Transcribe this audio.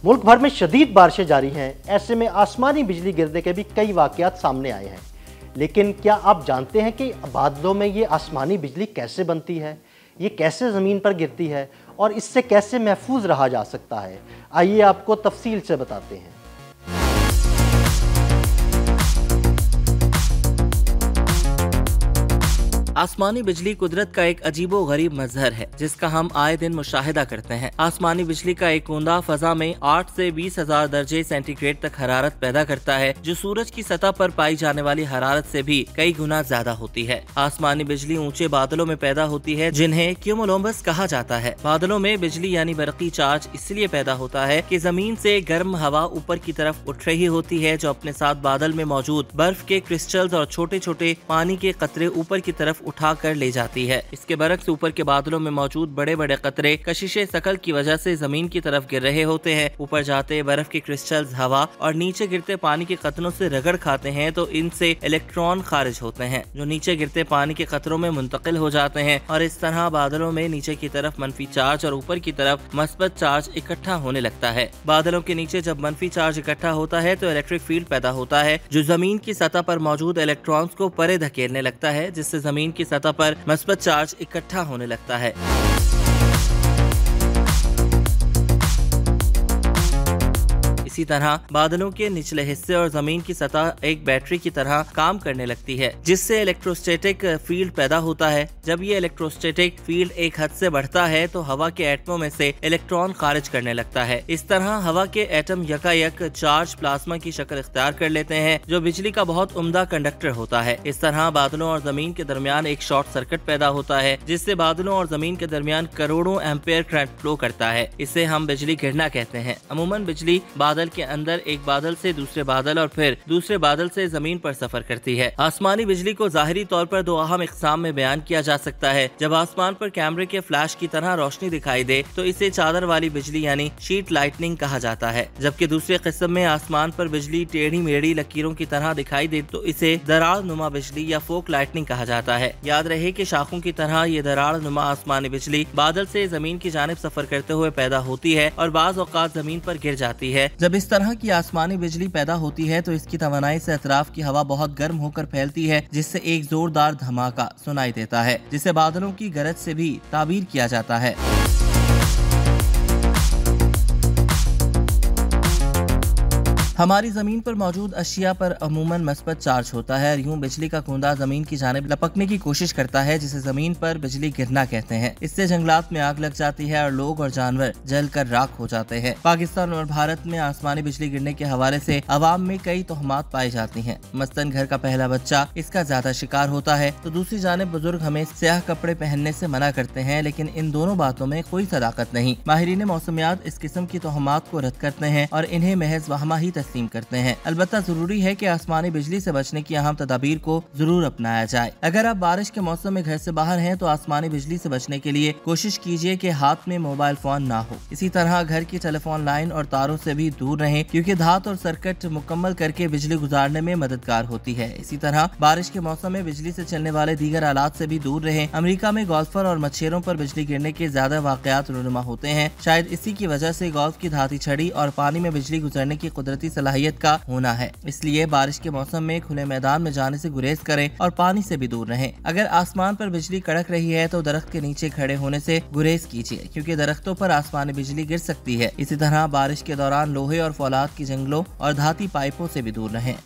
मुल्क भर में शदीद बारिशें जारी हैं। ऐसे में आसमानी बिजली गिरने के भी कई वाक़यात सामने आए हैं। लेकिन क्या आप जानते हैं कि बादलों में ये आसमानी बिजली कैसे बनती है, ये कैसे ज़मीन पर गिरती है और इससे कैसे महफूज रहा जा सकता है? आइए आपको तफसील से बताते हैं। आसमानी बिजली कुदरत का एक अजीबो गरीब मजहर है जिसका हम आए दिन मुशाहिदा करते हैं। आसमानी बिजली का एक बूंदा फजा में 8 से 20,000 दर्जे सेंटीग्रेड तक हरारत पैदा करता है, जो सूरज की सतह पर पाई जाने वाली हरारत से भी कई गुना ज्यादा होती है। आसमानी बिजली ऊंचे बादलों में पैदा होती है जिन्हें क्यूमुलोनिम्बस कहा जाता है। बादलों में बिजली यानी बरकी चार्ज इसलिए पैदा होता है कि जमीन से गर्म हवा ऊपर की तरफ उठ रही होती है, जो अपने साथ बादल में मौजूद बर्फ के क्रिस्टल्स और छोटे छोटे पानी के कतरे ऊपर की तरफ उठा कर ले जाती है। इसके बरक्स ऊपर के बादलों में मौजूद बड़े बड़े कतरे कशिशे शकल की वजह से जमीन की तरफ गिर रहे होते हैं। ऊपर जाते बर्फ के क्रिस्टल्स हवा और नीचे गिरते पानी के कतरों से रगड़ खाते हैं तो इनसे इलेक्ट्रॉन खारिज होते हैं, जो नीचे गिरते पानी के कतरों में मुंतकिल हो जाते हैं और इस तरह बादलों में नीचे की तरफ मनफी चार्ज और ऊपर की तरफ मस्बत चार्ज इकट्ठा होने लगता है। बादलों के नीचे जब मनफी चार्ज इकट्ठा होता है तो इलेक्ट्रिक फील्ड पैदा होता है, जो जमीन की सतह पर मौजूद इलेक्ट्रॉन्स को परे धकेलने लगता है, जिससे जमीन की सतह पर मस्बत चार्ज इकट्ठा होने लगता है। इसी तरह बादलों के निचले हिस्से और जमीन की सतह एक बैटरी की तरह काम करने लगती है, जिससे इलेक्ट्रोस्टैटिक फील्ड पैदा होता है। जब ये इलेक्ट्रोस्टैटिक फील्ड एक हद से बढ़ता है तो हवा के एटमों में से इलेक्ट्रॉन खारिज करने लगता है। इस तरह हवा के एटम यकायक चार्ज प्लाज्मा की शक्ल इख्तियार कर लेते हैं, जो बिजली का बहुत उम्दा कंडक्टर होता है। इस तरह बादलों और जमीन के दरमियान एक शॉर्ट सर्किट पैदा होता है, जिससे बादलों और जमीन के दरमियान करोड़ों एम्पेयर करंट फ्लो करता है। इसे हम बिजली गिरना कहते हैं। अमूमन बिजली बादल के अंदर एक बादल से दूसरे बादल और फिर दूसरे बादल से जमीन पर सफर करती है। आसमानी बिजली को जाहिरी तौर पर दो अहम इकसाम में बयान किया जा सकता है। जब आसमान पर कैमरे के फ्लैश की तरह रोशनी दिखाई दे तो इसे चादर वाली बिजली यानी शीट लाइटनिंग कहा जाता है, जबकि दूसरे किस्म में आसमान पर बिजली टेढ़ी मेढ़ी लकीरों की तरह दिखाई दे तो इसे दरार नुमा बिजली या फोक लाइटनिंग कहा जाता है। याद रहे कि शाखों की तरह ये दरार नुमा आसमानी बिजली बादल से जमीन की जानिब सफर करते हुए पैदा होती है और बाज औकात जमीन पर गिर जाती है। जब इस तरह की आसमानी बिजली पैदा होती है तो इसकी तवानाई से अतराफ की हवा बहुत गर्म होकर फैलती है, जिससे एक जोरदार धमाका सुनाई देता है, जिसे बादलों की गरज से भी ताबीर किया जाता है। हमारी जमीन पर मौजूद अशिया पर अमूमन मस्बत चार्ज होता है और यूं बिजली का कूंदा जमीन की जानिब लपकने की कोशिश करता है, जिसे जमीन पर बिजली गिरना कहते हैं। इससे जंगलात में आग लग जाती है और लोग और जानवर जलकर राख हो जाते हैं। पाकिस्तान और भारत में आसमानी बिजली गिरने के हवाले से अवाम में कई तोहमात पाई जाती हैं। मसलन घर का पहला बच्चा इसका ज्यादा शिकार होता है तो दूसरी जानिब बुजुर्ग हमें स्याह कपड़े पहनने से मना करते हैं, लेकिन इन दोनों बातों में कोई सदाकत नहीं। माहिरीन मौसमियात इस किस्म की तोहमात को रद्द करते हैं और इन्हें महज वहमा ही तस्लीम करते हैं। अलबत्ता जरूरी है कि आसमानी बिजली से बचने की अहम तदाबीर को जरूर अपनाया जाए। अगर आप बारिश के मौसम में घर से बाहर हैं तो आसमानी बिजली से बचने के लिए कोशिश कीजिए कि हाथ में मोबाइल फोन ना हो। इसी तरह घर की टेलीफोन लाइन और तारों से भी दूर रहें, क्योंकि धात और सर्किट मुकम्मल करके बिजली गुजारने में मददगार होती है। इसी तरह बारिश के मौसम में बिजली से चलने वाले दीगर आलात से भी दूर रहें। अमेरिका में गोल्फर और मच्छरों पर बिजली गिरने के ज्यादा वाकयात रूनुमा होते हैं। शायद इसी की वजह से गोल्फ की धाती छड़ी और पानी में बिजली गुजरने की कुदरती सलाहियत का होना है। इसलिए बारिश के मौसम में खुले मैदान में जाने से गुरेज करें और पानी से भी दूर रहें। अगर आसमान पर बिजली कड़क रही है तो दरख्त के नीचे खड़े होने से गुरेज कीजिए, क्योंकि दरख्तों पर आसमानी बिजली गिर सकती है। इसी तरह बारिश के दौरान लोहे और फौलाद की जंगलों और धाती पाइपों से भी दूर रहें।